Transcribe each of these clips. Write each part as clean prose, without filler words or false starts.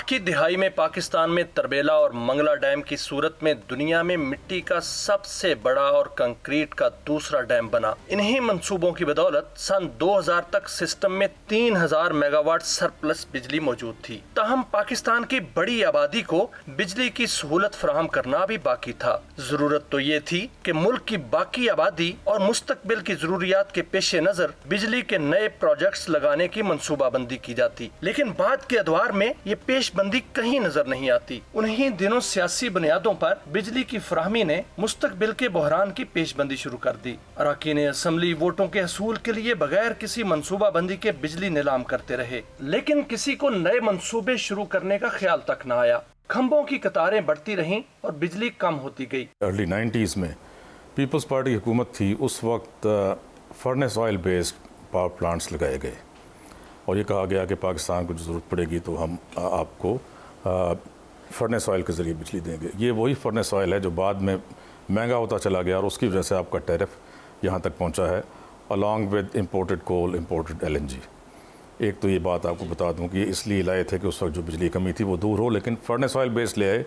की दिहाई में पाकिस्तान में तरबेला और मंगला डैम की सूरत में दुनिया में मिट्टी का सबसे बड़ा और कंक्रीट का दूसरा डैम बना। इन्हीं मंसूबों की बदौलत सन 2000 तक सिस्टम में 3000 मेगावाट सरप्लस बिजली मौजूद थी। ताहम पाकिस्तान की बड़ी आबादी को बिजली की सहूलत फराहम करना भी बाकी था। जरूरत तो ये थी कि मुल्क की बाकी आबादी और मुस्तकबिल की जरूरियात के पेश नजर बिजली के नए प्रोजेक्ट्स लगाने की मंसूबाबंदी की जाती, लेकिन बाद के अदवार में ये पेशबंदी कहीं नजर नहीं आती। उन्हीं दिनों सियासी बुनियादों पर बिजली की फराहमी ने मुस्तकबिल के बहरान की पेशबंदी शुरू कर दी। अरकान असम्बली वोटों के हसूल के लिए बगैर किसी मंसूबाबंदी के बिजली नीलाम करते रहे, लेकिन किसी को नए मंसूबे शुरू करने का ख्याल तक न आया। खंभों की कतारें बढ़ती रहीं और बिजली कम होती गई। अर्ली 90s में पीपल्स पार्टी की हुकूमत थी, उस वक्त furnace oil based power plants लगाए गए और ये कहा गया कि पाकिस्तान को जो ज़रूरत पड़ेगी तो हम आपको फर्नेस ऑयल के ज़रिए बिजली देंगे। ये वही फर्नेस ऑयल है जो बाद में महंगा होता चला गया और उसकी वजह से आपका टैरिफ यहाँ तक पहुँचा है, along with imported coal, imported LNG। एक तो ये बात आपको बता दूँ कि ये इसलिए लाए थे कि उस वक्त जो बिजली कमी थी वो दूर हो, लेकिन फर्नेस ऑयल बेस्ड ले आए।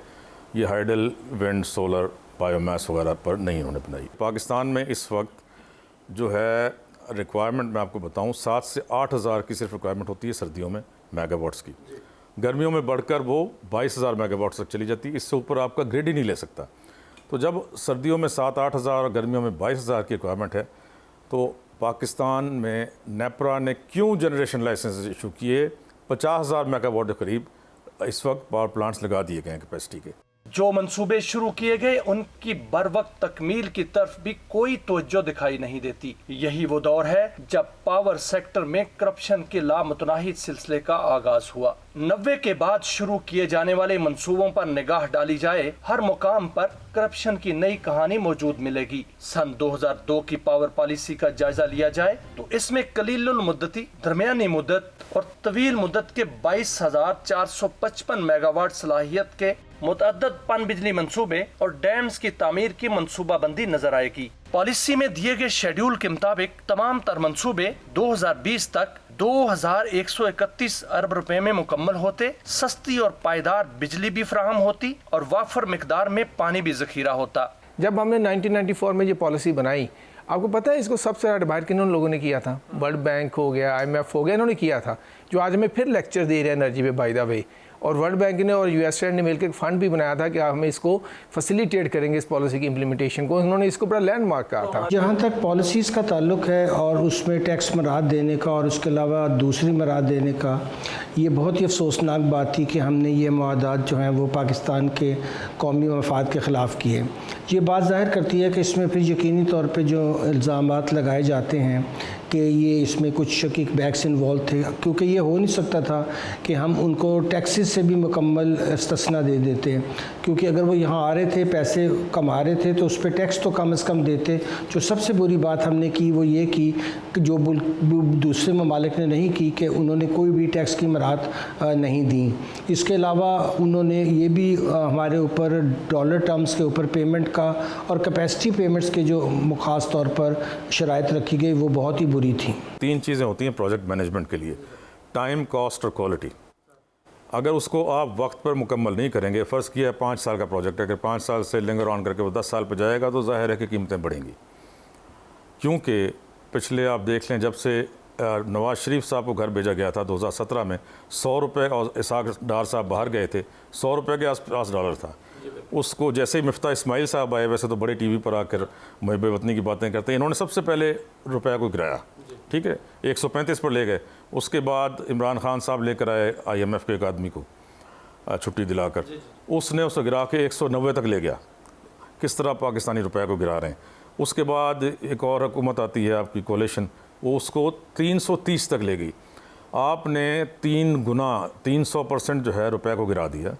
ये हाइडल, विंड, सोलर, बायोमास वगैरह पर नहीं उन्होंने बनाई। पाकिस्तान में इस वक्त जो है रिक्वायरमेंट मैं आपको बताऊं 7 से 8 हज़ार की सिर्फ रिक्वायरमेंट होती है सर्दियों में मेगावाट्स की। गर्मियों में बढ़कर वो 22,000 मेगावाट्स तक चली जाती है। इससे ऊपर आपका ग्रिड ही नहीं ले सकता। तो जब सर्दियों में 7-8 हज़ार और गर्मियों में 22,000 की रिक्वायरमेंट है, तो पाकिस्तान में नेपरा ने क्यों जनरेशन लाइसेंस इशू किए? 50,000 मेगावाट के करीब इस वक्त पावर प्लांट्स लगा दिए गए हैं कैपेसिटी के। जो मंसूबे शुरू किए गए उनकी बर वक्त तकमील की तरफ भी कोई तवज्जो दिखाई नहीं देती। यही वो दौर है जब पावर सेक्टर में करप्शन के लामुतनाहिद सिलसिले का आगाज हुआ। 90 के बाद शुरू किए जाने वाले मंसूबों पर निगाह डाली जाए, हर मुकाम पर करप्शन की नई कहानी मौजूद मिलेगी। सन 2002 की पावर पॉलिसी का जायजा लिया जाए तो इसमें कलीलुल मुद्दती, दरमियानी मुद्दत और तवील मुद्दत के 22,455 मेगावाट सलाहियत के मुतअद्दद पन बिजली मंसूबे और डैम्स की तामीर की मंसूबाबंदी नजर आएगी। पॉलिसी में दिए गए शेड्यूल के मुताबिक तमाम तर मंसूबे 2020 तक 2,131 अरब रुपए में मुकम्मल होते, सस्ती और पायदार बिजली भी फराहम होती और वाफर मिकदार में पानी भी जखीरा होता। जब हमने 1994 में ये पॉलिसी बनाई, आपको पता है इसको सबसे ज़्यादा डिवाइड किन लोगों ने किया था? वर्ल्ड बैंक हो गया, IMF हो गया, इन्होंने किया था, जो आज हमें फिर लेक्चर दे रहे हैं एनर्जी पे बाय द वे। और वर्ल्ड बैंक ने और USAID ने मिलकर एक फ़ंड भी बनाया था कि हमें इसको फैसिलिटेट करेंगे, इस पॉलिसी की इम्प्लीमेंटेशन को। उन्होंने इसको बड़ा लैंडमार्क कहा था। जहाँ तक पॉलिसीज़ का ताल्लुक है और उसमें टैक्स मराहत देने का और उसके अलावा दूसरी मराहत देने का, ये बहुत ही अफसोसनाक बात थी कि हमने ये मुआहदात जो हैं वो पाकिस्तान के कौमी मफाद के ख़िलाफ़ किए। ये बात ज़ाहिर करती है कि इसमें फिर यकीनी तौर पे जो इल्ज़ामात लगाए जाते हैं कि ये इसमें कुछ किक बैक्स इन्वॉल्व थे, क्योंकि ये हो नहीं सकता था कि हम उनको टैक्सेस से भी मुकम्मल इस्तिस्ना दे देते, क्योंकि अगर वो यहाँ आ रहे थे, पैसे कमा रहे थे, तो उस पर टैक्स तो कम से कम देते। जो सबसे बुरी बात हमने की वो ये की कि जो दूसरे ममालिक ने नहीं की कि उन्होंने कोई भी टैक्स की मराहत नहीं दी। इसके अलावा उन्होंने ये भी हमारे ऊपर डॉलर टर्म्स के ऊपर पेमेंट का और कैपेसिटी पेमेंट्स के जो ख़ास तौर पर शराइत रखी गई वो बहुत ही बुरी थी। 3 चीज़ें होती हैं प्रोजेक्ट मैनेजमेंट के लिए: टाइम, कॉस्ट और क्वालिटी। अगर उसको आप वक्त पर मुकम्मल नहीं करेंगे, फ़र्ज़ किया 5 साल का प्रोजेक्ट है, अगर 5 साल से लिंगर ऑन करके वो 10 साल पर जाएगा तो ज़ाहिर है कि कीमतें बढ़ेंगी। क्योंकि पिछले आप देख लें, जब से नवाज़ शरीफ साहब को घर भेजा गया था 2017 में, 100 रुपये, और इसाक डार साहब बाहर गए थे, 100 रुपये के आसपास डॉलर था। उसको जैसे ही मिफ्ता इस्माइल साहब आए, वैसे तो बड़े TV पर आकर मुहब्ब वतनी की बातें करते हैं, इन्होंने सबसे पहले रुपया को गिराया, ठीक है, 135 पर ले गए। उसके बाद इमरान खान साहब लेकर आए IMF के एक आदमी को छुट्टी दिलाकर, उसने उसको गिरा के 190 तक ले गया। किस तरह पाकिस्तानी रुपये को गिरा रहे हैं। उसके बाद एक और हुकूमत आती है आपकी कोalition, वो उसको 330 तक ले गई। आपने 3 गुना 300% जो है रुपये को गिरा दिया,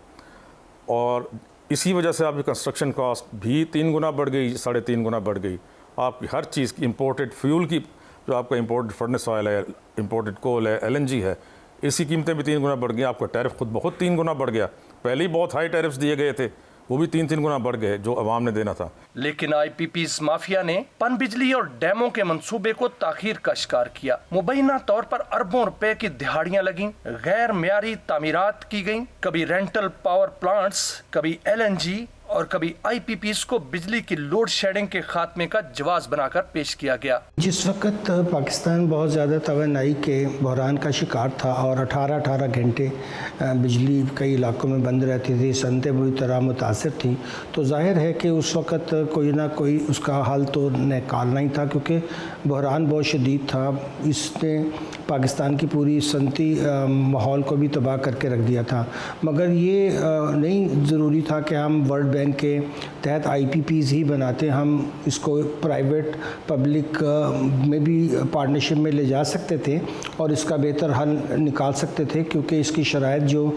और इसी वजह से आपकी कंस्ट्रक्शन कॉस्ट भी 3 गुना बढ़ गई, 3.5 गुना बढ़ गई। आपकी हर चीज़ की इम्पोर्टेड फ्यूल की, जो आपका इम्पोर्टेड फर्नेस ऑयल है, इम्पोर्टेड कोल है, LNG है, इसी कीमतें भी 3 गुना बढ़ गई। आपका टैरिफ खुद बहुत 3 गुना बढ़ गया। पहले ही बहुत हाई टैरिफ्स दिए गए थे, वो भी 3-3 गुना बढ़ गए जो अवाम ने देना था। लेकिन आईपीपीज माफिया ने पनबिजली और डैमों के मंसूबे को ताखीर का शिकार किया। मुबैना तौर पर अरबों रुपए की दिहाड़ियां लगीं, गैर मियारी तामीरात की गईं, कभी रेंटल पावर प्लांट्स, कभी LNG और कभी आईपीपीज को बिजली की लोड शेडिंग के खात्मे का जवाब बनाकर पेश किया गया। जिस वक्त पाकिस्तान बहुत ज़्यादा तवानाई के बहरान का शिकार था और 18-18 घंटे बिजली कई इलाकों में बंद रहती थी, सनतें बुरी तरह मुतासर थी, तो जाहिर है कि उस वक्त कोई ना कोई उसका हल तो निकालना ही था, क्योंकि बहरान बहुत शदीद था। इसने पाकिस्तान की पूरी सनती माहौल को भी तबाह करके रख दिया था। मगर ये नहीं ज़रूरी था कि हम वर्ल्ड बैंक के तहत आईपीपीज ही बनाते, हम इसको प्राइवेट पब्लिक में भी पार्टनरशिप में ले जा सकते थे और इसका बेहतर हल निकाल सकते थे, क्योंकि इसकी शराइत जो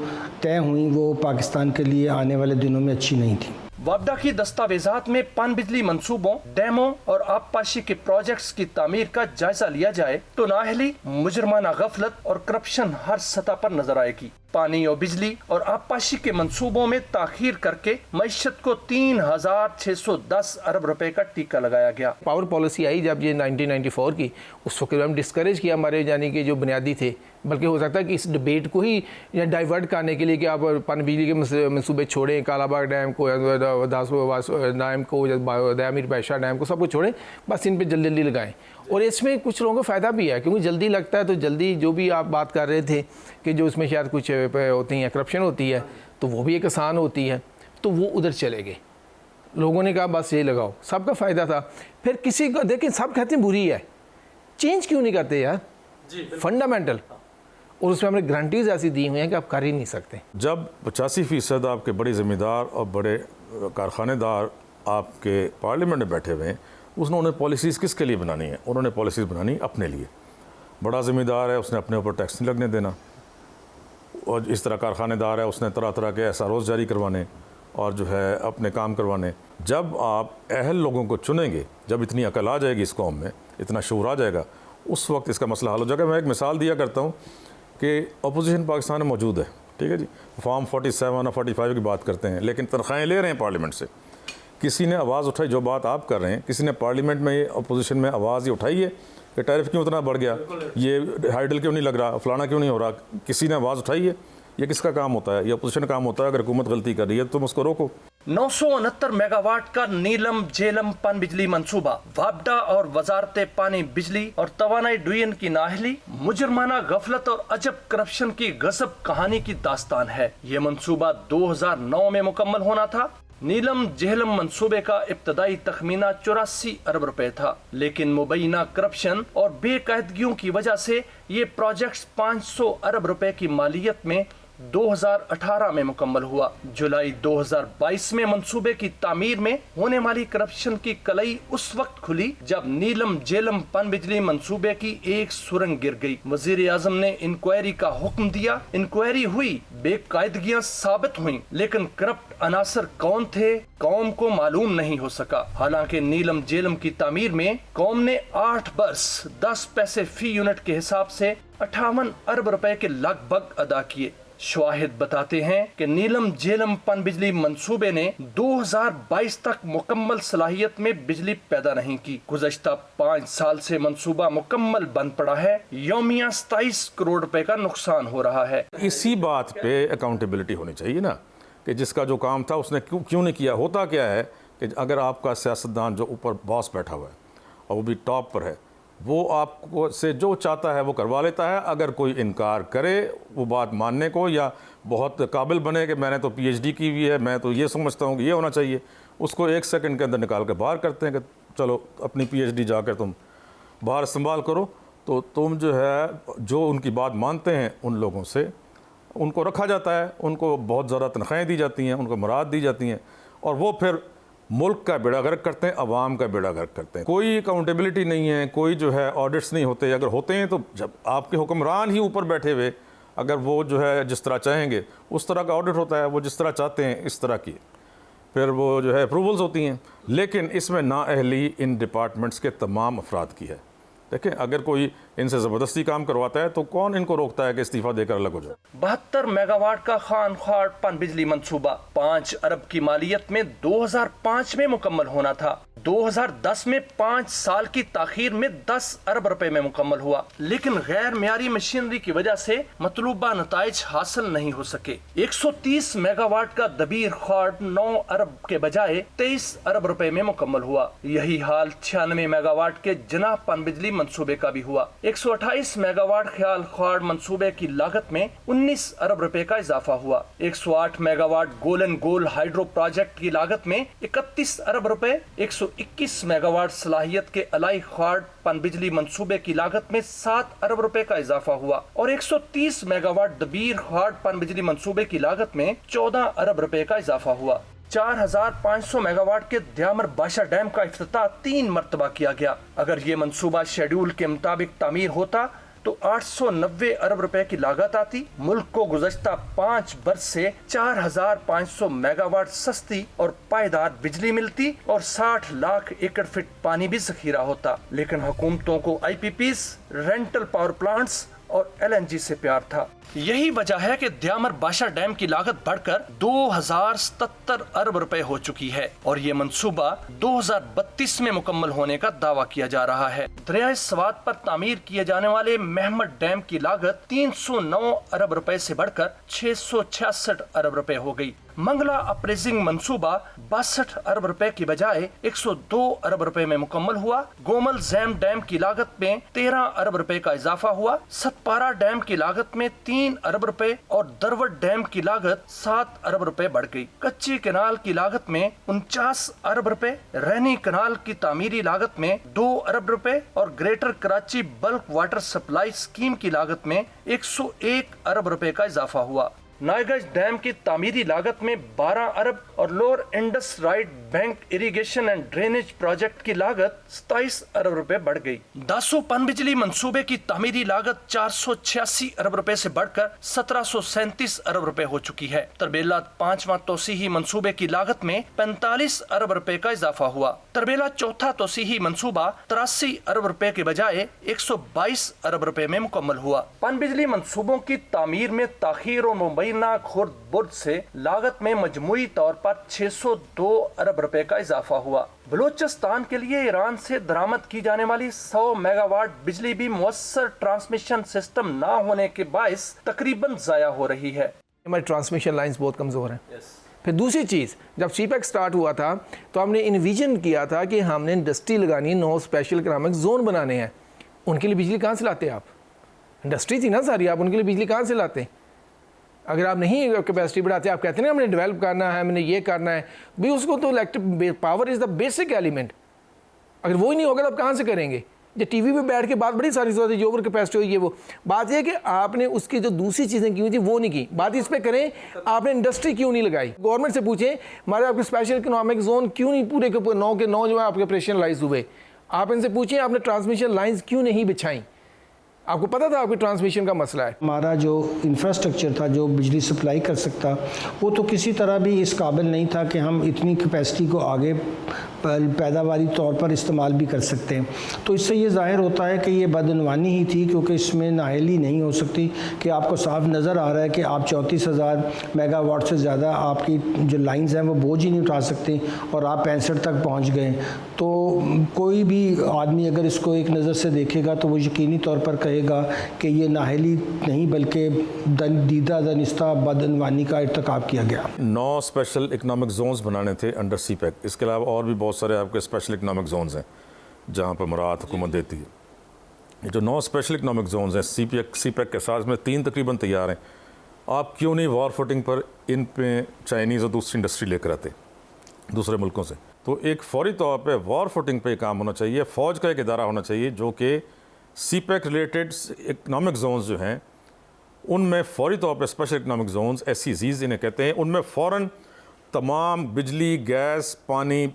तय हुई वो पाकिस्तान के लिए आने वाले दिनों में अच्छी नहीं थी। वापडा की दस्तावेजात में पनबिजली मंसूबों, डैमों और आबपाशी के प्रोजेक्ट्स की तामीर का जायजा लिया जाए तो नाअहली, मुजरमाना गफलत और करप्शन हर सतह पर नजर आएगी। पानी और बिजली और आबपाशी के मंसूबों में ताखीर करके मईशत को 3610 अरब रुपए का टीका लगाया गया। पावर पॉलिसी आई जब ये 1994 की, उस वक्त हम डिस्करेज किया हमारे यानी कि जो बुनियादी थे, बल्कि हो सकता है कि इस डिबेट को ही डाइवर्ट करने के लिए कि आप पन बिजली के मंसूबे छोड़ें, कालाबाग डैम को, डैम को, मीर पैशा डैम को, सबको छोड़ें, बस इन पे जल्दी जल्दी लगाएं। और इसमें कुछ लोगों को फ़ायदा भी है, क्योंकि जल्दी लगता है तो जल्दी, जो भी आप बात कर रहे थे कि जो उसमें शायद कुछ होती हैं, करप्शन होती है, तो वो भी एक आसान होती है, तो वो उधर चले गए। लोगों ने कहा बस ये लगाओ, सबका फ़ायदा था। फिर किसी को देखिए, सब कहते हैं बुरी है, चेंज क्यों नहीं करते यार, फंडामेंटल। और उसमें हमने गारंटीज ऐसी दी हुई हैं कि आप कर ही नहीं सकते। जब 85% आपके बड़े ज़मींदार और बड़े कारखानेदार आपके पार्लियामेंट में बैठे हुए हैं, उन्होंने पॉलिसीज़ किसके लिए बनानी है? उन्होंने पॉलिसीज़ बनानी अपने लिए। बड़ा ज़मींदार है, उसने अपने ऊपर टैक्स नहीं लगने देना, और इस तरह कारखानेदार है, उसने तरह तरह के SROs जारी करवाने और जो है अपने काम करवाने। जब आप अहल लोगों को चुनेंगे, जब इतनी अकल आ जाएगी इस कौम में, इतना शऊर आ जाएगा, उस वक्त इसका मसला हल हो जाएगा। मैं एक मिसाल दिया करता हूँ कि अपोजिशन पाकिस्तान में मौजूद है, ठीक है जी, फॉर्म 47 और 45 की बात करते हैं, लेकिन तनख्वाहें ले रहे हैं पार्लियामेंट से। किसी ने आवाज़ उठाई, जो बात आप कर रहे हैं, किसी ने पार्लियामेंट में अपोजिशन में आवाज़ ये उठाई है कि टैरिफ क्यों उतना बढ़ गया, ये हाइडल क्यों नहीं लग रहा, फलाना क्यों नहीं हो रहा? किसी ने आवाज़ उठाई है? ये किसका काम होता है? ये अपोजिशन काम होता है। अगर हुकूमत गलती कर रही है तो तुम उसको रोको। 969 मेगावाट का नीलम झेलम पन बिजली मंसूबा वापडा और वजारत पानी, बिजली और तवानाई डिवीजन की नाअहली, मुजरमाना गफलत और अजब करप्शन की गजब कहानी की दास्तान है। ये मंसूबा 2009 में मुकम्मल होना था। नीलम झेलम मंसूबे का इब्तदाई तखमीना 84 अरब रुपए था, लेकिन मुबैना करप्शन और बेकायदगियों की वजह से ये प्रोजेक्ट 500 अरब रुपए की मालियत में 2018 में मुकम्मल हुआ। जुलाई 2022 में मंसूबे की तामीर में होने वाली करप्शन की कलई उस वक्त खुली जब नीलम झेलम पन बिजली मंसूबे की एक सुरंग गिर गई। वजीर आजम ने इंक्वायरी का हुक्म दिया, इंक्वायरी हुई, बेकायदगियां साबित हुई, लेकिन करप्ट अनासर कौन थे, कौम को मालूम नहीं हो सका। हालांकि नीलम झेलम की तामीर में कौम ने 8 बरस 10 पैसे फी यूनिट के हिसाब से 58 अरब रुपए के लगभग अदा किए। शवाहिद बताते हैं कि नीलम झेलम पन बिजली मंसूबे ने 2022 तक मुकम्मल सलाहियत में बिजली पैदा नहीं की। गुज़श्ता 5 साल से मंसूबा मुकम्मल बंद पड़ा है। यौमिया 27 करोड़ रुपए का नुकसान हो रहा है। इसी बात पे अकाउंटेबिलिटी होनी चाहिए ना, कि जिसका जो काम था उसने क्यों नहीं किया। होता क्या है कि अगर आपका सियासतदान जो ऊपर बॉस बैठा हुआ है और वो भी टॉप पर है, वो आपको से जो चाहता है वो करवा लेता है। अगर कोई इनकार करे वो बात मानने को, या बहुत काबिल बने कि मैंने तो PhD की हुई है, मैं तो ये समझता हूँ कि ये होना चाहिए, उसको 1 सेकंड के अंदर निकाल कर बाहर करते हैं कि चलो अपनी PhD जाकर तुम बाहर इस्तेमाल करो। तो तुम जो है, जो उनकी बात मानते हैं उन लोगों से उनको रखा जाता है, उनको बहुत ज़्यादा तनख्वाहें दी जाती हैं, उनको मुराद दी जाती हैं, और वो फिर मुल्क का बेड़ा गर्क करते हैं, अवाम का बेड़ा गर्क करते हैं। कोई अकाउंटेबिलिटी नहीं है, कोई जो है ऑडिट्स नहीं होते। अगर होते हैं तो जब आपके हुक्मरान ही ऊपर बैठे हुए, अगर वो जो है जिस तरह चाहेंगे उस तरह का ऑडिट होता है, वो जिस तरह चाहते हैं इस तरह की फिर वो जो है अप्रूवल्स होती हैं। लेकिन इसमें नाअहली इन डिपार्टमेंट्स के तमाम अफराद की है, देखें, अगर कोई इनसे ज़बरदस्ती काम करवाता है तो कौन इनको रोकता है कि इस्तीफा देकर अलग हो जाए। 72 मेगावाट का खानख्वार पनबिजली मंसूबा 5 अरब की मालियत में 2005 में मुकम्मल होना था। 2010 में 5 साल की ताखीर में 10 अरब रुपए में मुकम्मल हुआ, लेकिन गैर मियारी मशीनरी की वजह से मतलूबा नताइज हासिल नहीं हो सके। 130 मेगावाट का दबीर ख्वार 9 अरब के बजाय 23 अरब रुपए में मुकम्मल हुआ। यही हाल 96 मेगावाट के जनाह पनबिजली मंसूबे का भी हुआ। 128 मेगावाट ख्याल ख्वार मंसूबे की लागत में 19 अरब रुपए का इजाफा हुआ। 108 मेगावाट गोलन गोल हाइड्रो प्रोजेक्ट की लागत में 31 अरब रुपए, 121 मेगावाट सलाहियत के अलाई ख्वार पनबिजली मंसूबे की लागत में 7 अरब रुपए का इजाफा हुआ और 130 मेगावाट दबीर ख्वार पनबिजली मंसूबे की लागत में 14 अरब रुपए का इजाफा हुआ। 4500 मेगावाट के द्यामर बाशा डैम का इफ्तिताह 3 मरतबा किया गया। अगर ये मंसूबा शेड्यूल के मुताबिक तामीर होता तो 890 अरब रुपए की लागत आती। मुल्क को गुज़श्ता 5 बरस से 4500 मेगावाट सस्ती और पायदार बिजली मिलती और 60 लाख एकड़ फीट पानी भी ज़ख़ीरा होता। लेकिन हुकूमतों को IPPs, रेंटल पावर प्लांट्स और LNG से प्यार था। यही वजह है कि द्यामर बाशा डैम की लागत बढ़कर 2077 अरब रुपए हो चुकी है और ये मंसूबा 2032 में मुकम्मल होने का दावा किया जा रहा है। दरियाए सवात पर तामीर किए जाने वाले महमद डैम की लागत 309 अरब रुपए से बढ़कर 666 अरब रुपए हो गई। मंगला अप्रेजिंग मंसूबा 62 अरब रुपए की बजाय 102 अरब रुपए में मुकम्मल हुआ। गोमल जैम डैम की लागत में 13 अरब रुपए का इजाफा हुआ। सतपारा डैम की लागत में 3 अरब रुपए और दरवट डैम की लागत 7 अरब रुपए बढ़ गई। कच्ची कैनाल की लागत में 49 अरब रुपए, रैनी कैनाल की तामीरी लागत में 2 अरब रुपए और greater Karachi bulk water supply scheme की लागत में 101 अरब रुपए का इजाफा हुआ। नायगंज डैम की तामीरी लागत में 12 अरब और lower Indus right bank irrigation and drainage project की लागत 27 अरब रुपए बढ़ गई। दासू पनबिजली मंसूबे की तामीरी लागत 486 अरब रुपए से बढ़कर 1737 अरब रुपए हो चुकी है। तरबेला 5वां तोसीही मंसूबे की लागत में 45 अरब रुपए का इजाफा हुआ। तरबेला चौथा तोसीही मंसूबा 83 अरब रुपए के बजाय 122 अरब रुपए में मुकम्मल हुआ। पनबिजली मंसूबों की तामीर में ताखीर और मुबैना खुर्द बुर्द से लागत में मजमूई तौर पर 602 अरब रुपए का इजाफा हुआ। बलूचिस्तान के लिए ईरान से दरामद की जाने वाली 100 मेगावाट बिजली भी मुअस्सर ट्रांसमिशन सिस्टम ना होने के बायस तकरीबन जाया हो रही है। हमारी ट्रांसमिशन लाइंस बहुत कमज़ोर हैं। फिर दूसरी चीज़, जब CPEC स्टार्ट हुआ था तो हमने इन्विजन किया था कि हमने इंडस्ट्री लगानी, 9 स्पेशल इकोनॉमिक जोन बनाने हैं। उनके लिए बिजली कहाँ से लाते आप? इंडस्ट्री थी ना सारी, आप उनके लिए बिजली कहाँ से लाते? अगर आप नहीं कैपेसिटी बढ़ाते, आप कहते हैं ना हमने डेवलप करना है, हमने ये करना है, भाई उसको तो electric power is the basic element. अगर वो ही नहीं होगा तो आप कहाँ से करेंगे? जो टीवी पे बैठ के बात बड़ी सारी होती है, जो ओवर कैपेसिटी हुई है, वो बात यह कि आपने उसकी जो दूसरी चीज़ें की हुई थी वो नहीं की। बात इस पर करें, आपने इंडस्ट्री क्यों नहीं लगाई? गवर्नमेंट से पूछें हमारे आपके स्पेशल इकोनॉमिक जोन क्यों नहीं पूरे के पूरे 9 के 9 जो है आपके ऑपरेशनलाइज हुए? आप इनसे पूछें आपने ट्रांसमिशन लाइन्स क्यों नहीं बिछाई? आपको पता था आपके ट्रांसमिशन का मसला है। हमारा जो इंफ्रास्ट्रक्चर था जो बिजली सप्लाई कर सकता, वो तो किसी तरह भी इस काबिल नहीं था कि हम इतनी कैपेसिटी को आगे पैदावारी तौर पर इस्तेमाल भी कर सकते हैं। तो इससे ये ज़ाहिर होता है कि ये बदअनवानी ही थी, क्योंकि इसमें नाअहली नहीं हो सकती कि आपको साफ नज़र आ रहा है कि आप 34,000 मेगावाट से ज़्यादा आपकी जो लाइंस हैं वो बोझ ही नहीं उठा सकते और आप 65 तक पहुँच गए। तो कोई भी आदमी अगर इसको एक नज़र से देखेगा तो वो यकीनी तौर पर कहेगा कि ये नाअहली नहीं बल्कि दीदा दनिस्ता बदअनवानी का इर्तिकाब किया गया। 9 स्पेशल इकनॉमिक जोन्स बनाने थे अंडर CPEC। इसके अलावा और भी बहुत सारे आपके स्पेशल इकनॉमिक जोन्स हैं जहाँ पर मुराद हुकूमत देती है। ये जो 9 स्पेशल इकनॉमिक जोन्स हैं CPEC के साथ में 3 तकरीबन तैयार हैं। आप क्यों नहीं वॉर फुटिंग पर इन पे चाइनीज़ और दूसरी इंडस्ट्री लेकर आते दूसरे मुल्कों से? तो एक फौरी तौर पे वॉर फुटिंग पे काम होना चाहिए। फ़ौज का एक इदारा होना चाहिए जो कि CPEC रिलेटेड इकनॉमिक जोन्स जो हैं उनमें फ़ौरी तौर पर स्पेशल इकनॉमिक जोन्स SEZs इन्हें कहते हैं, उनमें फ़ौरन तमाम बिजली, गैस, पानी,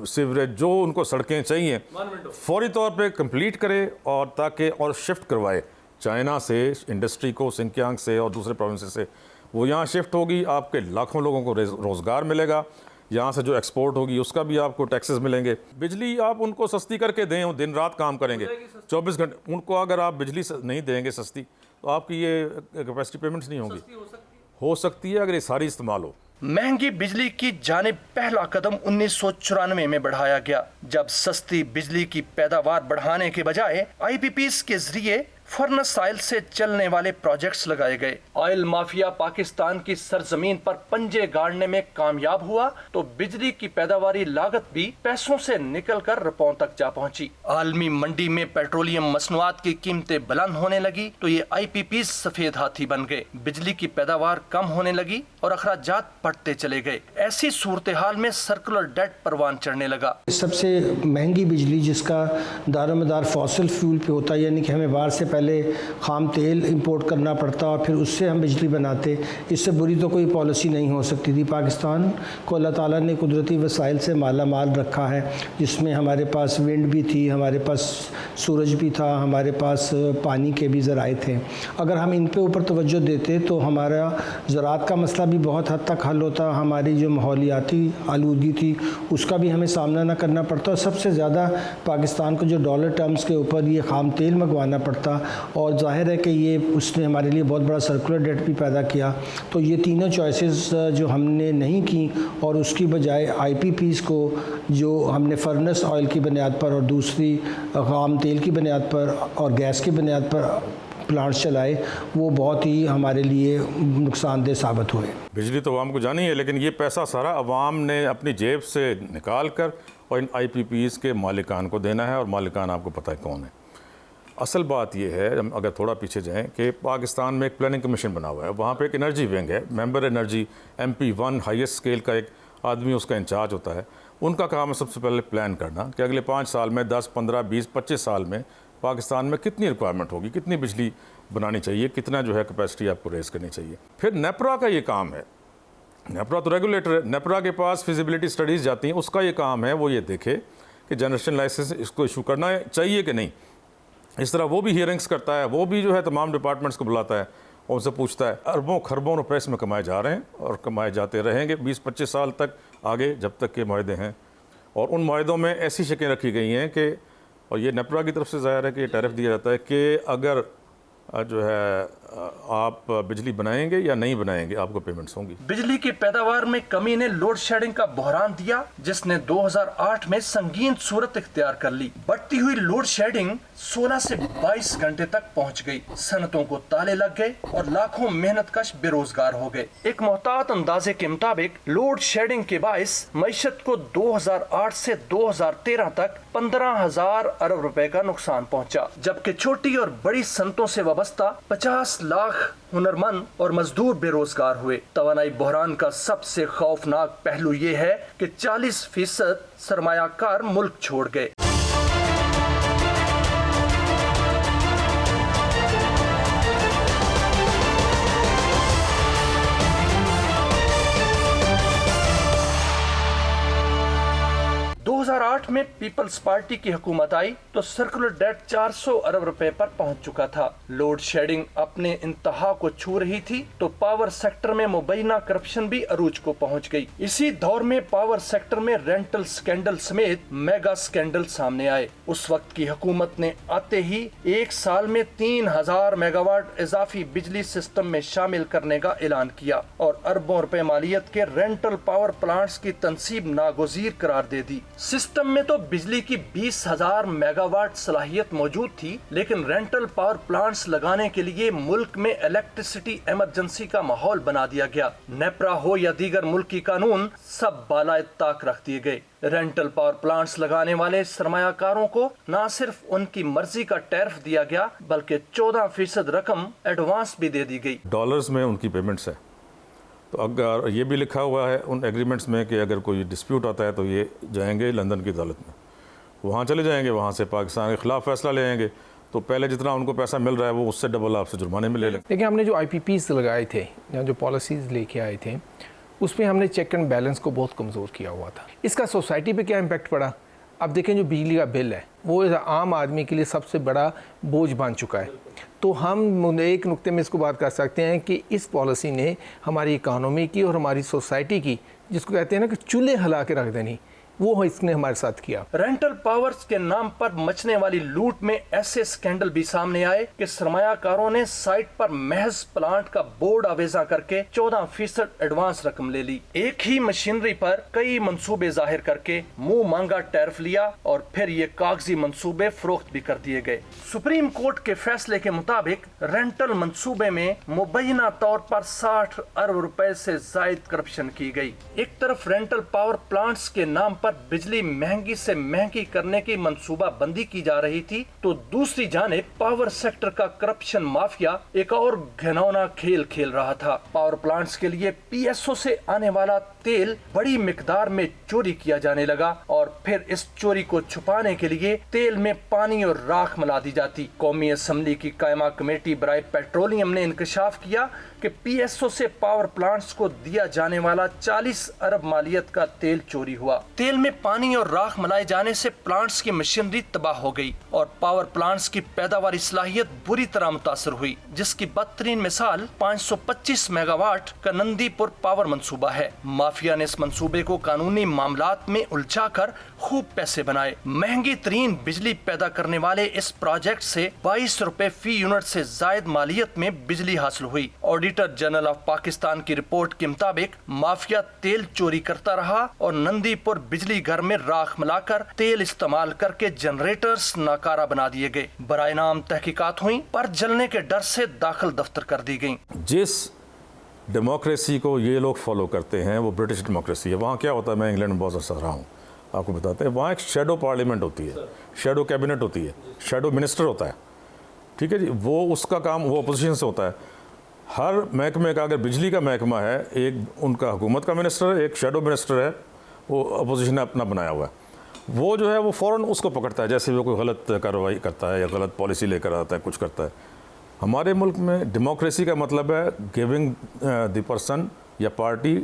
सीवरेज जो उनको सड़कें चाहिए फौरी तौर पे कंप्लीट करे और ताकि और शिफ्ट करवाए चाइना से इंडस्ट्री को, सिंकियांग से और दूसरे प्रोविंसेस से। वो यहाँ शिफ्ट होगी, आपके लाखों लोगों को रोज़गार मिलेगा। यहाँ से जो एक्सपोर्ट होगी उसका भी आपको टैक्सेस मिलेंगे। बिजली आप उनको सस्ती करके दें, वो दिन रात काम करेंगे 24 घंटे। उनको अगर आप बिजली नहीं देंगे सस्ती तो आपकी ये कैपेसिटी पेमेंट्स नहीं होंगी। हो सकती है अगर ये सारी इस्तेमाल हो। महंगी बिजली की जानिब पहला कदम 1994 में बढ़ाया गया, जब सस्ती बिजली की पैदावार बढ़ाने के बजाय IPPs के जरिए फर्नेस ऑयल से चलने वाले प्रोजेक्ट्स लगाए गए। ऑयल माफिया पाकिस्तान की सरजमीन पर पंजे गाड़ने में कामयाब हुआ तो बिजली की पैदावारी लागत भी पैसों से निकलकर रुपयों तक जा पहुंची। आलमी मंडी में पेट्रोलियम मसनुआत की कीमतें बुलंद होने लगी तो ये IPPs सफेद हाथी बन गए। बिजली की पैदावार कम होने लगी और अखराजात बढ़ते चले गए। ऐसी सूरत हाल में सर्कुलर डेट परवान चढ़ने लगा। सबसे महंगी बिजली जिसका दारोमदार फॉसिल फ्यूल पे होता है, यानी कि हमें बाहर से पहले खाम तेल इंपोर्ट करना पड़ता और फिर उससे हम बिजली बनाते। इससे बुरी तो कोई पॉलिसी नहीं हो सकती थी। पाकिस्तान को अल्लाह ताला ने कुदरती वसाइल से माला माल रखा है, जिसमें हमारे पास विंड भी थी, हमारे पास सूरज भी था, हमारे पास पानी के भी ज़राए थे। अगर हम इन पे ऊपर तवज्जो देते तो हमारा ज़राअत का मसला भी बहुत हद तक हल होता। हमारी जो माहौलियाती आलूदगी थी उसका भी हमें सामना न करना पड़ता। और सबसे ज़्यादा पाकिस्तान को जो डॉलर टर्म्स के ऊपर ये खाम तेल मंगवाना पड़ता, और जाहिर है कि ये उसने हमारे लिए बहुत बड़ा सर्कुलर डेट भी पैदा किया। तो ये तीनों चॉइसेस जो हमने नहीं की और उसकी बजाय IPPs को जो हमने फर्नेस ऑयल की बुनियाद पर और दूसरी खाम तेल की बुनियाद पर और गैस की बुनियाद पर प्लांट्स चलाए, वो बहुत ही हमारे लिए नुकसानदेह साबित हुए। बिजली तो आवाम को जानी है, लेकिन ये पैसा सारा अवाम ने अपनी जेब से निकाल कर और इन IPPs के मालिकान को देना है, और मालिकान आपको पता है कौन है। असल बात यह है, हम अगर थोड़ा पीछे जाएं, कि पाकिस्तान में एक प्लानिंग कमीशन बना हुआ है। वहाँ पे एक एनर्जी विंग है, member energy MP1 highest scale का एक आदमी उसका इंचार्ज होता है। उनका काम है सबसे पहले प्लान करना कि अगले 5 साल में 10, 15, 20, 25 साल में पाकिस्तान में कितनी रिक्वायरमेंट होगी, कितनी बिजली बनानी चाहिए, कितना जो है कैपेसिटी आपको रेस करनी चाहिए। फिर नेपरा का ये काम है। नेपरा तो रेगुलेटर है, नेपरा के पास फिजिबिलिटी स्टडीज़ जाती हैं, उसका ये काम है वो ये देखे कि जनरेशन लाइसेंस इसको इशू करना चाहिए कि नहीं। इस तरह वो भी हियरिंग्स करता है, वो भी जो है तमाम डिपार्टमेंट्स को बुलाता है और उनसे पूछता है। अरबों खरबों रुपए इसमें कमाए जा रहे हैं और कमाए जाते रहेंगे 20-25 साल तक आगे, जब तक के माहदे हैं। और उन माहदों में ऐसी शकें रखी गई हैं कि, और ये नेपरा की तरफ से ज़ाहिर है कि ये टैरिफ दिया जाता है कि अगर जो है आप बिजली बनाएंगे या नहीं बनाएंगे आपको पेमेंट्स होंगी। बिजली की पैदावार में कमी ने लोड शेडिंग का बहरान दिया, जिसने 2008 में संगीन सूरत इख्तियार कर ली। बढ़ती हुई लोड शेडिंग 16 से 22 घंटे तक पहुंच गई। सनतों को ताले लग गए और लाखों मेहनतकश बेरोजगार हो गए। एक मोहतात अंदाजे के मुताबिक लोड शेडिंग के बाइस मईशत को 2008 से 2013 तक 15,000 अरब रुपए का नुकसान पहुंचा, जबकि छोटी और बड़ी सनतों से वाबस्ता 50 लाख हुनरमंद और मजदूर बेरोजगार हुए। तवानाई बहरान का सबसे खौफनाक पहलू ये है कि 40% सरमायाकार मुल्क छोड़ गए। में पीपल्स पार्टी की हुकूमत आई तो सर्कुलर डेट 400 अरब रुपए पर पहुंच चुका था। लोड शेडिंग अपने इंतहा को छू रही थी तो पावर सेक्टर में मुबैना करप्शन भी अरूज को पहुंच गई। इसी दौर में पावर सेक्टर में रेंटल स्कैंडल समेत मेगा स्कैंडल सामने आए। उस वक्त की हुकूमत ने आते ही 1 साल में 3000 मेगावाट इजाफी बिजली सिस्टम में शामिल करने का ऐलान किया और अरबों रुपए मालियत के रेंटल पावर प्लांट्स की तनसीब नागुज़ीर करार दे दी। सिस्टम में तो बिजली की 20,000 मेगावाट सलाहियत मौजूद थी, लेकिन रेंटल पावर प्लांट्स लगाने के लिए मुल्क में इलेक्ट्रिसिटी इमरजेंसी का माहौल बना दिया गया। नेपरा हो या दीगर मुल्की कानून सब बालाए ताक रख दिए गए। रेंटल पावर प्लांट्स लगाने वाले सरमायाकारों को न सिर्फ उनकी मर्जी का टैरिफ दिया गया, बल्कि 14% रकम एडवांस भी दे दी गई। डॉलर्स में उनकी पेमेंट्स है। तो अगर ये भी लिखा हुआ है उन एग्रीमेंट्स में कि अगर कोई डिस्प्यूट आता है तो ये जाएंगे लंदन की अदालत में, वहाँ चले जाएंगे, वहाँ से पाकिस्तान के खिलाफ फैसला ले आएंगे। तो पहले जितना उनको पैसा मिल रहा है वो उससे डबल आपसे जुर्माने में ले लेंगे। लेकिन हमने जो IPPs लगाए थे या जो पॉलिसीज़ लेके आए थे उसमें हमने चेक एंड बैलेंस को बहुत कमज़ोर किया हुआ था। इसका सोसाइटी पे क्या इम्पेक्ट पड़ा? अब देखें जो बिजली का बिल है वो आम आदमी के लिए सबसे बड़ा बोझ बन चुका है। तो हम एक नुक्ते में इसको बात कर सकते हैं कि इस पॉलिसी ने हमारी इकानमी की और हमारी सोसाइटी की जिसको कहते हैं ना कि चूल्हे हिला के रख देनी, वो इसने हमारे साथ किया। रेंटल पावर्स के नाम पर मचने वाली लूट में ऐसे स्कैंडल भी सामने आए कि सरमायाकारों ने साइट पर महज प्लांट का बोर्ड आवेजा करके 14% एडवांस रकम ले ली। एक ही मशीनरी पर कई मंसूबे जाहिर करके मुंह मांगा टैरिफ लिया और फिर ये कागजी मंसूबे फरोख्त भी कर दिए गए। सुप्रीम कोर्ट के फैसले के मुताबिक रेंटल मंसूबे में मुबैना तौर पर 60 अरब रुपए से जायद करप्शन की गई। एक तरफ रेंटल पावर प्लांट्स के नाम पर बिजली महंगी से महंगी करने की मंसूबा बंदी की जा रही थी, तो दूसरी जानिब पावर सेक्टर का करप्शन माफिया एक और घिनौना खेल खेल रहा था। पावर प्लांट्स के लिए पीएसओ से आने वाला तेल बड़ी मिकदार में चोरी किया जाने लगा और फिर इस चोरी को छुपाने के लिए तेल में पानी और राख मिला दी जाती। कौमी असम्बली की कायमा कमेटी बराए पेट्रोलियम ने इंकशाफ किया कि पीएसओ से पावर प्लांट्स को दिया जाने वाला 40 अरब मालियत का तेल चोरी हुआ। तेल में पानी और राख मिलाए जाने से प्लांट्स की मशीनरी तबाह हो गई और पावर प्लांट्स की पैदावारी सलाहियत बुरी तरह मुतासर हुई, जिसकी बदतरीन मिसाल 525 मेगावाट का नंदीपुर पावर मंसूबा है। माफिया ने इस मंसूबे को कानूनी मामलात में उलझाकर खूब पैसे बनाए। महंगी तरीन बिजली पैदा करने वाले इस प्रोजेक्ट से 22 रुपए फी यूनिट से जायद मालियत में बिजली हासिल हुई। ऑडिटर जनरल ऑफ पाकिस्तान की रिपोर्ट के मुताबिक माफिया तेल चोरी करता रहा और नंदीपुर बिजली घर में राख मिलाकर तेल इस्तेमाल करके जनरेटर्स नाकारा बना दिए गए। बराए नाम तहकीकात हुई पर जलने के डर से दाखिल दफ्तर कर दी गई। जिस डेमोक्रेसी को ये लोग फॉलो करते हैं वो ब्रिटिश डेमोक्रेसी है। वहाँ क्या होता है, मैं इंग्लैंड में बहुत अर्सा रहा हूँ, आपको बताते हैं। वहाँ एक शेडो पार्लियामेंट होती है, शेडो कैबिनेट होती है, शेडो मिनिस्टर होता है, ठीक है जी। वो उसका काम वो अपोजिशन से होता है। हर महकमे का, अगर बिजली का महकमा है, एक उनका हुकूमत का मिनिस्टर है, एक शेडो मिनिस्टर है, वो अपोजिशन ने अपना बनाया हुआ है। वो जो है वो फ़ौरन उसको पकड़ता है जैसे वो कोई गलत कार्रवाई करता है या गलत पॉलिसी लेकर आता है, कुछ करता है। हमारे मुल्क में डेमोक्रेसी का मतलब है गिविंग द पर्सन या party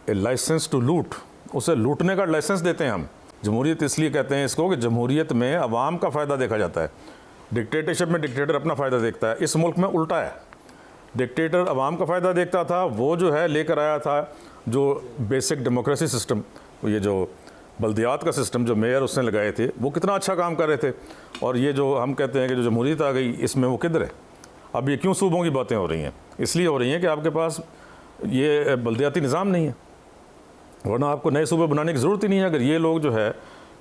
a licence to loot, उसे लूटने का लाइसेंस देते हैं हम। जमहूरियत इसलिए कहते हैं इसको कि जमहूरियत में अवाम का फ़ायदा देखा जाता है। डिक्टेटरशिप में डिक्टेटर अपना फ़ायदा देखता है। इस मुल्क में उल्टा है, डिक्टेटर अवाम का फ़ायदा देखता था। वो जो है लेकर आया था जो बेसिक डेमोक्रेसी सिस्टम, ये जो बल्दियात का सिस्टम जो मेयर उसने लगाए थे, वो कितना अच्छा काम कर रहे थे। और ये जो हम कहते हैं कि जो जमहूरियत आ गई, इसमें वो किधर है? अब ये क्यों सूबों की बातें हो रही हैं? इसलिए हो रही हैं कि आपके पास ये बल्दियाती निज़ाम नहीं है, वरना आपको नए सूबे बनाने की ज़रूरत ही नहीं है। अगर ये लोग जो है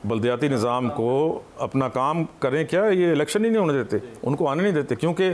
बल्दियाती निज़ाम को अपना काम करें, क्या ये इलेक्शन ही नहीं होने देते, उनको आने नहीं देते, क्योंकि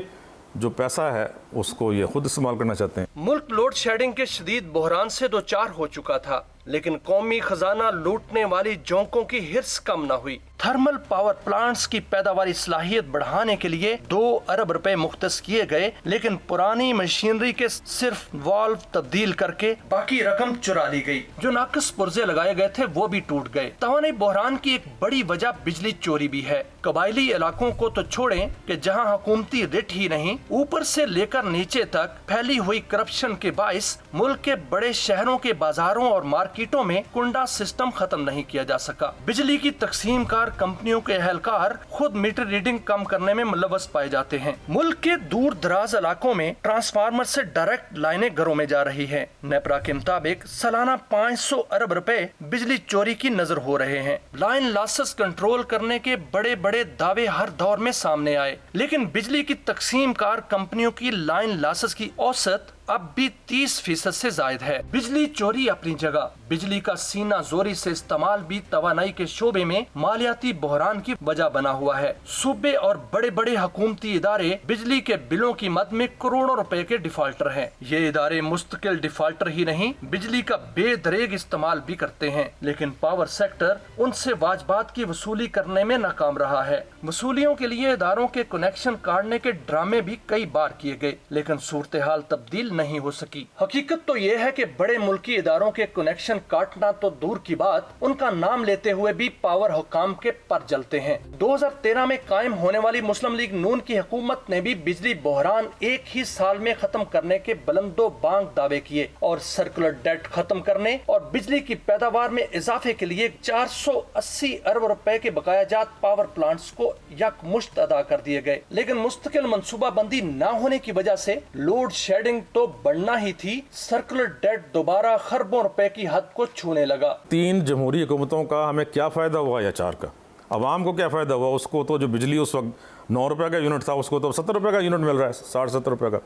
जो पैसा है उसको ये खुद इस्तेमाल करना चाहते हैं। मुल्क लोड शेडिंग के शदीद बहरान से दो चार हो चुका था, लेकिन कौमी खजाना लूटने वाली जोंकों की हिर्स कम न हुई। थर्मल पावर प्लांट्स की पैदावारी सलाहियत बढ़ाने के लिए 2 अरब रुपए मुख्तस किए गए, लेकिन पुरानी मशीनरी के सिर्फ वाल्व तब्दील करके बाकी रकम चुरा ली गई। जो नाकस पुर्जे लगाए गए थे वो भी टूट गए। तवानी बहरान की एक बड़ी वजह बिजली चोरी भी है। कबायली इलाकों को तो छोड़ें कि जहां हुकूमती रिट ही नहीं, ऊपर से लेकर नीचे तक फैली हुई करप्शन के बाइस मुल्क के बड़े शहरों के बाजारों और मार्केटों में कुंडा सिस्टम खत्म नहीं किया जा सका। बिजली की तकसीम कार कंपनियों के एहलकार खुद मीटर रीडिंग कम करने में मुलव्वस पाए जाते हैं। मुल्क के दूर दराज इलाकों में ट्रांसफार्मर से डायरेक्ट लाइनें घरों में जा रही है। नेपरा के मुताबिक सालाना 500 अरब रुपए बिजली चोरी की नजर हो रहे हैं। लाइन लॉसेस कंट्रोल करने के बड़े बड़े दावे हर दौर में सामने आए, लेकिन बिजली की तकसीम कार कंपनियों की लाइन लॉसेस की औसत अब भी 30% से जायद है। बिजली चोरी अपनी जगह, बिजली का सीना जोरी से इस्तेमाल भी तवानाई के शोबे में मालियाती बहरान की वजह बना हुआ है। सूबे और बड़े बड़े हुकूमती इदारे बिजली के बिलों की मद में करोड़ों रुपए के डिफॉल्टर हैं। ये इदारे मुस्तकिल डिफॉल्टर ही नहीं, बिजली का बेदरेग इस्तेमाल भी करते हैं, लेकिन पावर सेक्टर उनसे वाजबात की वसूली करने में नाकाम रहा है। वसूलियों के लिए इदारों के कनेक्शन काटने के ड्रामे भी कई बार किए गए, लेकिन सूरत हाल तब्दील नहीं हो सकी। हकीकत तो यह है कि बड़े मुल्की इदारों के कनेक्शन काटना तो दूर की बात, उनका नाम लेते हुए भी पावर हुकाम के पर जलते हैं। 2013 में कायम होने वाली मुस्लिम लीग नून की हुकूमत ने भी बिजली बहरान एक ही साल में खत्म करने के बुलंदो बांग दावे किए और सर्कुलर डेट खत्म करने और बिजली की पैदावार में इजाफे के लिए 480 अरब रुपए के बकायाजात पावर प्लांट्स को यकमुश्त अदा कर दिए गए। लेकिन मुस्तकिल मंसूबाबंदी न होने की वजह से लोड शेडिंग तो तो बढ़ना ही थी, सर्कुलर डेट दोबारा खरबों रुपए की हद को छूने लगा। 3 जमहूरी हुकूमतों का हमें क्या फ़ायदा हुआ या 4 का? आवाम को क्या फ़ायदा हुआ? उसको तो जो बिजली उस वक्त 9 रुपये का यूनिट था, उसको तो 70 रुपये का यूनिट मिल रहा है, 60-70 रुपये का।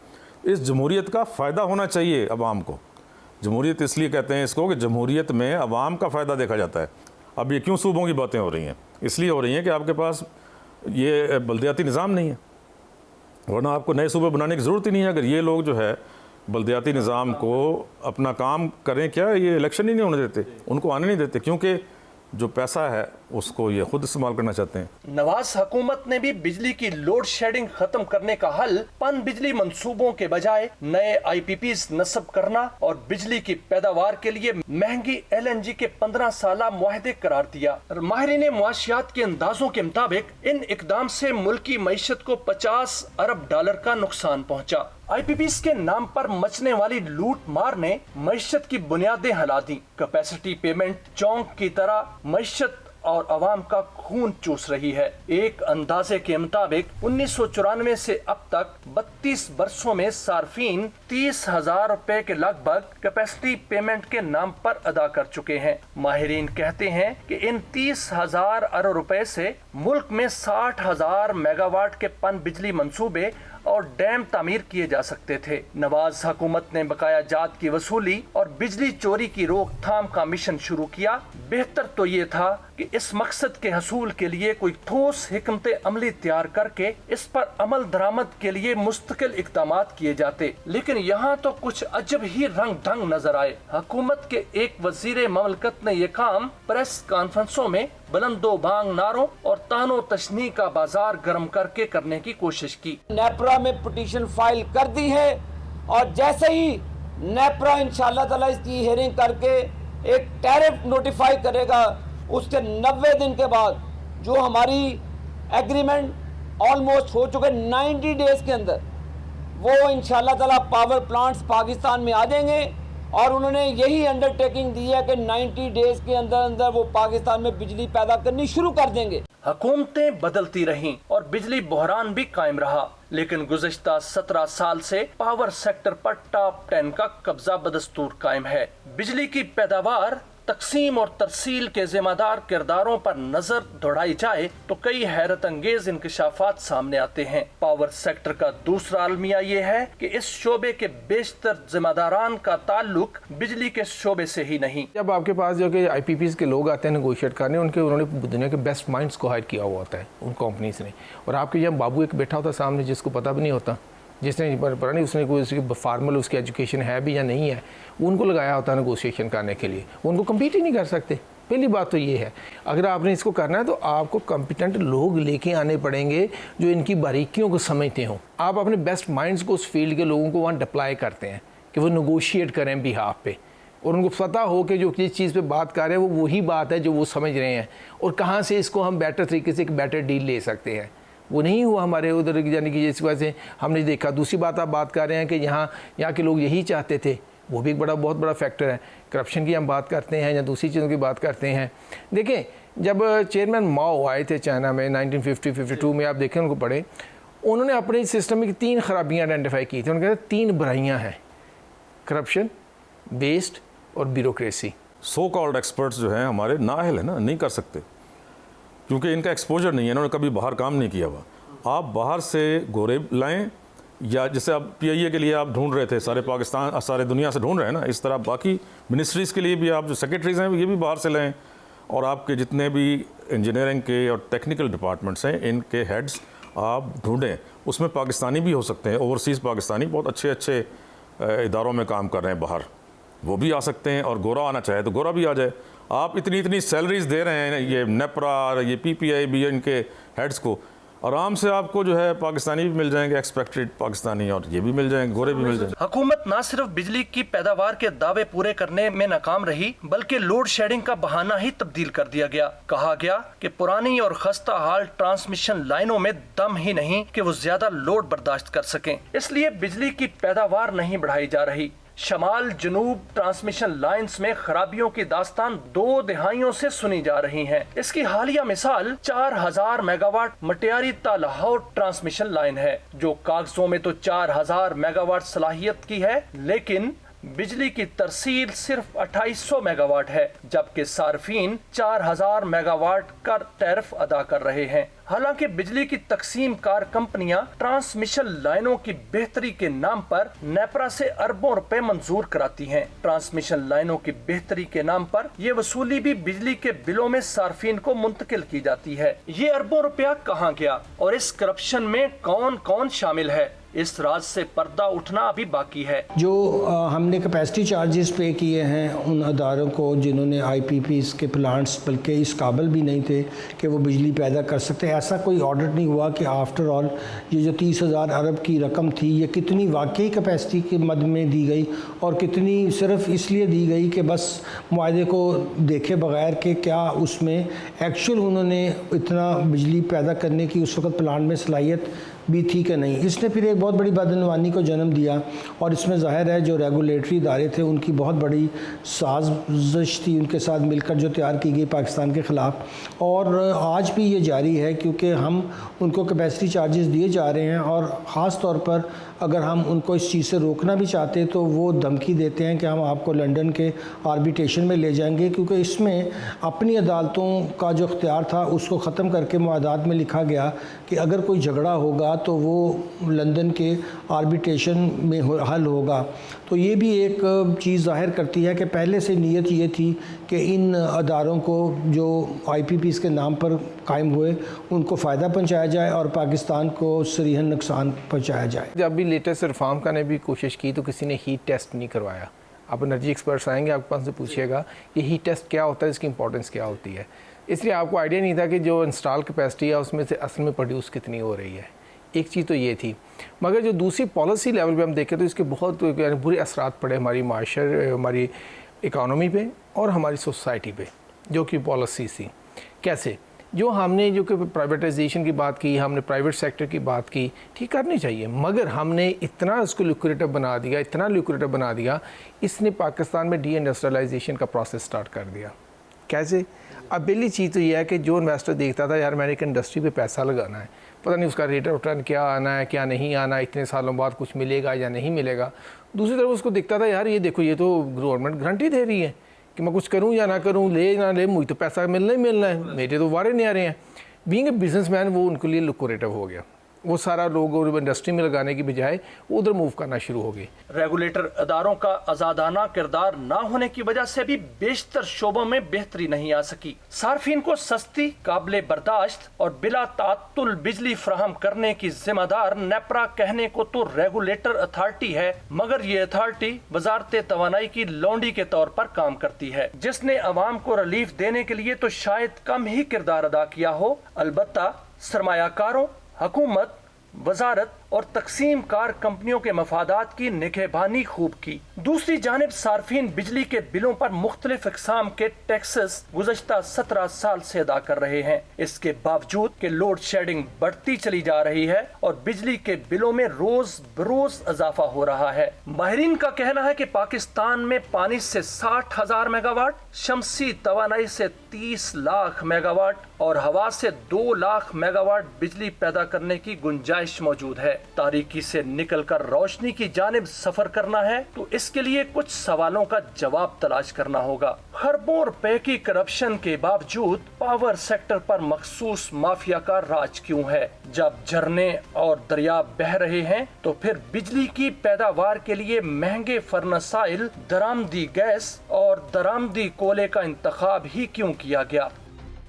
इस जमहूरियत का फ़ायदा होना चाहिए आवाम को। जमहूरियत इसलिए कहते हैं इसको कि जमहूरियत में आवाम का फ़ायदा देखा जाता है। अब ये क्यों सूबों की बातें हो रही हैं? इसलिए हो रही हैं कि आपके पास ये बल्दियाती निज़ाम नहीं है, वरना आपको नए सूबे बनाने की ज़रूरत ही नहीं है। अगर ये लोग जो है बल्दियाती निज़ाम को अपना काम करें, क्या ये इलेक्शन ही नहीं होने देते, उनको आने नहीं देते, क्योंकि जो पैसा है उसको ये खुद इस्तेमाल करना चाहते हैं। नवाज हुकूमत ने भी बिजली की लोड शेडिंग खत्म करने का हल पन बिजली मंसूबों के बजाय नए IPPs नस्ब करना और बिजली की पैदावार के लिए महंगी LNG के 15 साला मुआहदे करार दिया। माहिरीन मुआशियात के अंदाजों के मुताबिक इन इकदाम से मुल्क की मईशत को $50 अरब का नुकसान पहुँचा। IPPs के नाम पर मचने वाली लूट मार ने मईशत की बुनियादें हिला दी। कैपेसिटी पेमेंट चौंक की तरह मईशत और अवाम का खून चूस रही है। एक अंदाजे के मुताबिक 1994 से अब तक 32 वर्षों में सार्फिन 30,000 रुपए के लगभग कैपेसिटी पेमेंट के नाम पर अदा कर चुके हैं। माहिरीन कहते हैं कि इन 30,000 अरब रुपए से मुल्क में 60,000 मेगावाट के पन बिजली मंसूबे और डैम तामीर किए जा सकते थे। नवाज हुकूमत ने बकाया जात की वसूली और बिजली चोरी की रोकथाम का मिशन शुरू किया। बेहतर तो ये था कि इस मकसद के हसूल के लिए कोई ठोस हिकमत अमली तैयार करके इस पर अमल दरामद के लिए मुस्तकिल इक़दामात किए जाते, लेकिन यहाँ तो कुछ अजब ही रंग ढंग नजर आए। हुकूमत के एक वजीर ममलकत ने यह काम प्रेस कॉन्फ्रेंसों में बुलंदो बांग नारों और तानो तशनी का बाजार गर्म करके करने की कोशिश की। नेपरा में पिटीशन फाइल कर दी है और जैसे ही नेपरा इंशाअल्लाह ताला इसकी हियरिंग करके एक टैरिफ नोटिफाई करेगा, उसके 90 दिन के बाद जो हमारी एग्रीमेंट ऑलमोस्ट हो चुके 90 डेज के अंदर वो इंशाअल्लाह ताला पावर प्लांट्स पाकिस्तान में आ जाएंगे और उन्होंने यही अंडरटेकिंग दी है कि 90 डेज के अंदर अंदर वो पाकिस्तान में बिजली पैदा करनी शुरू कर देंगे। हुकूमतें बदलती रहीं और बिजली बहरान भी कायम रहा, लेकिन गुज़िश्ता 17 साल से पावर सेक्टर पर टॉप 10 का कब्जा बदस्तूर कायम है। बिजली की पैदावार, तकसीम और तरसील के जिम्मेदार किरदारों पर नजर दौड़ाई जाए तो कई हैरत अंगेज इंकशाफात सामने आते हैं। पावर सेक्टर का दूसरा अलमिया ये है कि इस शोबे के बेशतर जिम्मेदारान का ताल्लुक बिजली के शोबे से ही नहीं। जब आपके पास जो कि IPPs के लोग आते हैं नेगोशिएट करने, उन्होंने दुनिया के बेस्ट माइंड्स को हायर किया हुआ होता है उन कंपनीज ने, और आपके जब बाबू एक बैठा होता सामने जिसको पता भी नहीं होता, जिसने पता नहीं उसने कोई उसकी फार्मल उसकी एजुकेशन है भी या नहीं है, उनको लगाया होता है नेगोशिएशन करने के लिए, उनको कम्पीट ही नहीं कर सकते। पहली बात तो ये है, अगर आपने इसको करना है तो आपको कॉम्पिटेंट लोग लेके आने पड़ेंगे जो इनकी बारीकियों को समझते हों। आप अपने बेस्ट माइंड्स को उस फील्ड के लोगों को वहाँ डिप्लॉय करते हैं कि वो नेगोशिएट करें बिहाफ पे, और उनको पता हो कि जो जिस चीज़ पे बात कर रहे हैं वो वही बात है जो वो समझ रहे हैं और कहाँ से इसको हम बेटर तरीके से एक बेटर डील ले सकते हैं। वो नहीं हुआ हमारे उधर, यानी कि जिस वजह से हमने देखा। दूसरी बात आप बात कर रहे हैं कि यहाँ के लोग यही चाहते थे, वो भी एक बहुत बड़ा फैक्टर है। करप्शन की हम बात करते हैं या दूसरी चीज़ों की बात करते हैं। देखें, जब चेयरमैन माओ आए थे चाइना में 1950-52 में, आप देखें उनको पढ़े, उन्होंने अपने सिस्टम में 3 खराबियाँ आइडेंटिफाई की थी। उन्होंने कहा 3 बुराइयाँ हैं, करप्शन, वेस्ट और ब्यूरोक्रेसी। सो कॉल्ड एक्सपर्ट्स जो हैं हमारे नाअहल है ना, नहीं कर सकते, क्योंकि इनका एक्सपोजर नहीं है, इन्होंने कभी बाहर काम नहीं किया हुआ। आप बाहर से गोरे लाएं, या जैसे आप PIA के लिए आप ढूंढ रहे थे, सारे पाकिस्तान सारे दुनिया से ढूंढ रहे हैं ना, इस तरह बाकी मिनिस्ट्रीज़ के लिए भी आप जो सेक्रेटरीज़ हैं ये भी बाहर से लाएं, और आपके जितने भी इंजीनियरिंग के और टेक्निकल डिपार्टमेंट्स हैं इनके हेड्स आप ढूंढें। उसमें पाकिस्तानी भी हो सकते हैं, ओवरसीज़ पाकिस्तानी बहुत अच्छे इदारों में काम कर रहे हैं बाहर, वो भी आ सकते हैं, और गोरा आना चाहे तो गोरा भी आ जाए। आप इतनी सैलरीज दे रहे हैं ये नेपरा, ये PPI भी इनके हेड्स को, आराम से आपको जो है पाकिस्तानी भी मिल जाएंगे, एक्सपेक्टेड पाकिस्तानी, और ये भी मिल जाएंगे, गोरे भी मिल जाएंगे। हुकूमत न सिर्फ बिजली की पैदावार के दावे पूरे करने में नाकाम रही, बल्कि लोड शेडिंग का बहाना ही तब्दील कर दिया गया। कहा गया कि पुरानी और खस्ता हाल ट्रांसमिशन लाइनों में दम ही नहीं कि वो ज्यादा लोड बर्दाश्त कर सकें, इसलिए बिजली की पैदावार नहीं बढ़ाई जा रही। शमाल जनूब ट्रांसमिशन लाइंस में खराबियों की दास्तान 2 दहाइयों से सुनी जा रही है। इसकी हालिया मिसाल 4000 मेगावाट मटियारी ता लाहौर ट्रांसमिशन लाइन है, जो कागजों में तो 4000 मेगावाट सलाहियत की है, लेकिन बिजली की तरसील सिर्फ 2800 मेगावाट है, जबकि सार्फिन 4000 मेगावाट का टैरिफ अदा कर रहे हैं। हालांकि बिजली की तकसीम कार कंपनियां ट्रांसमिशन लाइनों की बेहतरी के नाम पर नेपरा से अरबों रुपए मंजूर कराती हैं। ट्रांसमिशन लाइनों की बेहतरी के नाम पर ये वसूली भी बिजली के बिलों में सार्फिन को मुंतकिल की जाती है। ये अरबों रुपया कहाँ गया और इस करप्शन में कौन कौन शामिल है, इस राज से पर्दा उठना अभी बाकी है। जो हमने कैपेसिटी चार्जेस पे किए हैं उन अदारों को जिन्होंने IPPs के प्लांट्स बल्कि इस काबिल भी नहीं थे कि वो बिजली पैदा कर सकते, ऐसा कोई ऑडिट नहीं हुआ कि आफ्टर ऑल ये जो 30,000 अरब की रकम थी ये कितनी वाकई कैपेसिटी के मद में दी गई और कितनी सिर्फ इसलिए दी गई कि बस मुआहदे को देखे बगैर कि क्या उसमें एक्चुअल उन्होंने इतना बिजली पैदा करने की उस वक्त प्लांट में सलाहियत भी थी कि नहीं। इसने फिर एक बहुत बड़ी बदनवानी को जन्म दिया और इसमें ज़ाहिर है जो रेगुलेटरी इदारे थे उनकी बहुत बड़ी साजिश थी उनके साथ मिलकर जो तैयार की गई पाकिस्तान के ख़िलाफ़, और आज भी ये जारी है क्योंकि हम उनको कैपेसिटी चार्जेस दिए जा रहे हैं और ख़ास तौर पर अगर हम उनको इस चीज़ से रोकना भी चाहते तो वो धमकी देते हैं कि हम आपको लंदन के आर्बिट्रेशन में ले जाएंगे, क्योंकि इसमें अपनी अदालतों का जो इख्तियार था उसको ख़त्म करके मुआहदात में लिखा गया कि अगर कोई झगड़ा होगा तो वो लंदन के आर्बिट्रेशन में हल होगा। तो ये भी एक चीज़ ज़ाहिर करती है कि पहले से नीयत ये थी कि इन अदारों को जो IPPs के नाम पर कायम हुए उनको फ़ायदा पहुंचाया जाए और पाकिस्तान को सरीहन नुकसान पहुंचाया जाए। जब भी लेटेस्ट रिफॉर्म करने की कोशिश की तो किसी ने हीट टेस्ट नहीं करवाया। अब एनर्जी एक्सपर्ट्स आएंगे आपके पास से पूछिएगा ये हीट टेस्ट क्या होता है, इसकी इंपॉर्टेंस क्या होती है, इसलिए आपको आइडिया नहीं था कि जो इंस्टॉल कैपेसिटी है उसमें से असल में प्रोड्यूस कितनी हो रही है। एक चीज़ तो ये थी, मगर जो दूसरी पॉलिसी लेवल पे हम देखें तो इसके बहुत बुरे असरात पड़े हमारी माशरे, हमारी इकानमी पे और हमारी सोसाइटी पे, जो कि पॉलिसी थी। कैसे? जो हमने जो कि प्राइवेटाइजेशन की बात की, हमने प्राइवेट सेक्टर की बात की, ठीक करनी चाहिए, मगर हमने इतना इसको ल्यूक्रेटिव बना दिया, इतना ल्यूक्रेटिव बना दिया, इसने पाकिस्तान में डी इंडस्ट्रियलाइजेशन का प्रोसेस स्टार्ट कर दिया। कैसे? अब पहली चीज़ तो यह है कि जो इन्वेस्टर देखता था यार मैंने एक इंडस्ट्री पे पैसा लगाना है, पता नहीं उसका रेट ऑफ रिटर्न क्या आना है क्या नहीं आना, इतने सालों बाद कुछ मिलेगा या नहीं मिलेगा। दूसरी तरफ उसको दिखता था यार ये देखो ये तो गवर्नमेंट गारंटी दे रही है कि मैं कुछ करूं या ना करूं, ले ना ले, मुझे तो पैसा मिलना ही मिलना है, मेरे तो वारे नहीं आ रहे हैं। बीइंग ए बिजनेसमैन वो उनके लिए लुक्रेटिव हो गया, वो सारा लोग इंडस्ट्री में लगाने की बजाय वो उधर मूव करना शुरू हो गए। रेगुलेटर अदारों का आजादाना किरदार ना होने की वजह से भी बेशतर शोबों में बेहतरी नहीं आ सकी। सार्फिन को सस्ती, काबिले बर्दाश्त और बिला तात्तुल बिजली फराहम करने की जिम्मेदार नेपरा कहने को तो रेगुलेटर अथॉरिटी है, मगर ये अथॉरिटी वजारत तवानाई की लौंडी के तौर पर काम करती है, जिसने अवाम को रिलीफ देने के लिए तो शायद कम ही किरदार अदा किया हो। अलबत्ता सरमायाकारों, हुकूमत, वजारत और तकसीम कार कंपनियों के मफादात की निगहबानी खूब की। दूसरी जानिब सार्फिन बिजली के बिलों पर मुख्तलिफ इकसाम के टैक्सेस गुज़श्ता 17 साल से अदा कर रहे हैं। इसके बावजूद कि लोड शेडिंग बढ़ती चली जा रही है और बिजली के बिलों में रोज बरोज इजाफा हो रहा है। माहिरीन का कहना है कि पाकिस्तान में पानी से 60,000 मेगावाट, शमसी तवानाई से 30 लाख मेगावाट और हवा से 2 लाख मेगावाट बिजली पैदा करने की गुंजाइश मौजूद है। तारीकी से निकलकर रोशनी की जानिब सफर करना है तो इसके लिए कुछ सवालों का जवाब तलाश करना होगा। खरबों रुपए की करप्शन के बावजूद पावर सेक्टर पर मखसूस माफिया का राज क्यों है? जब झरने और दरिया बह रहे हैं तो फिर बिजली की पैदावार के लिए महंगे फर्नेसाइल, दरामदी गैस और दरामदी कोयले का इंतखाब ही क्यों किया गया?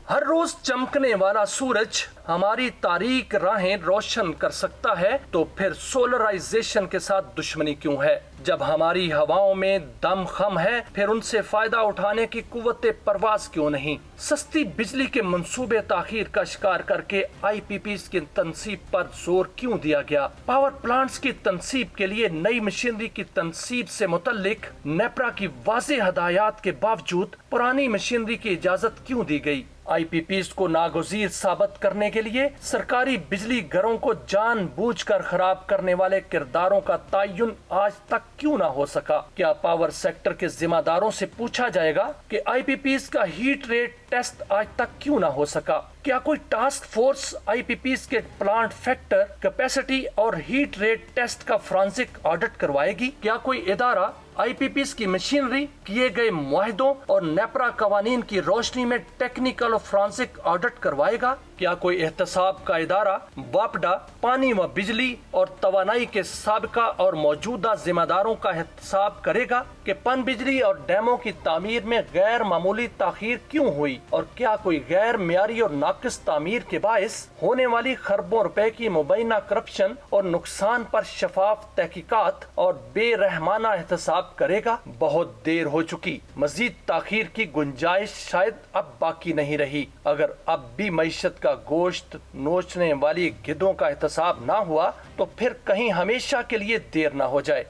हर रोज चमकने वाला सूरज हमारी तारीक राहें रोशन कर सकता है तो फिर सोलराइजेशन के साथ दुश्मनी क्यों है? जब हमारी हवाओं में दम खम है फिर उनसे फायदा उठाने की कुव्वत परवाज क्यों नहीं? सस्ती बिजली के मंसूबे ताखीर का शिकार करके IPPs की तनसीब पर जोर क्यों दिया गया? पावर प्लांट्स की तनसीब के लिए नई मशीनरी की तनसीब से मुतल्लिक नेपरा की वाज़ेह हदायत के बावजूद पुरानी मशीनरी की इजाजत क्यों दी गई? IPPs को नागुज़ीर साबित करने के लिए सरकारी बिजली घरों को जानबूझकर खराब करने वाले किरदारों का तयन आज तक क्यों ना हो सका? क्या पावर सेक्टर के जिम्मेदारों से पूछा जाएगा कि IPPs का हीट रेट टेस्ट आज तक क्यों ना हो सका? क्या कोई टास्क फोर्स IPPs के प्लांट फैक्टर, कैपेसिटी और हीट रेट टेस्ट का फॉरेंसिक ऑडिट करवाएगी? क्या कोई इदारा IPPs की मशीनरी, किए गए मुआहदों और नेपरा कवानीन की रोशनी में टेक्निकल और फॉरेंसिक ऑडिट करवाएगा? क्या कोई एहतसाब का इदारा वापडा, पानी व बिजली और तवानाई के साबिका और मौजूदा जिम्मेदारों का एहतसाब करेगा कि पन बिजली और डैमों की तामीर में गैर मामूली ताखीर क्यों हुई? और क्या कोई गैर मियारी और नाकिस तामीर के बायस होने वाली खरबों रुपए की मुबैना करप्शन और नुकसान पर शफाफ तहकीकात और बेरहमाना एहतसाब करेगा? बहुत देर हो चुकी, मजीद ताखीर की गुंजाइश शायद अब बाकी नहीं रही। अगर अब भी मईशत का गोश्त नोचने वाली गिद्धों का एहतसाब ना हुआ तो फिर कहीं हमेशा के लिए देर ना हो जाए।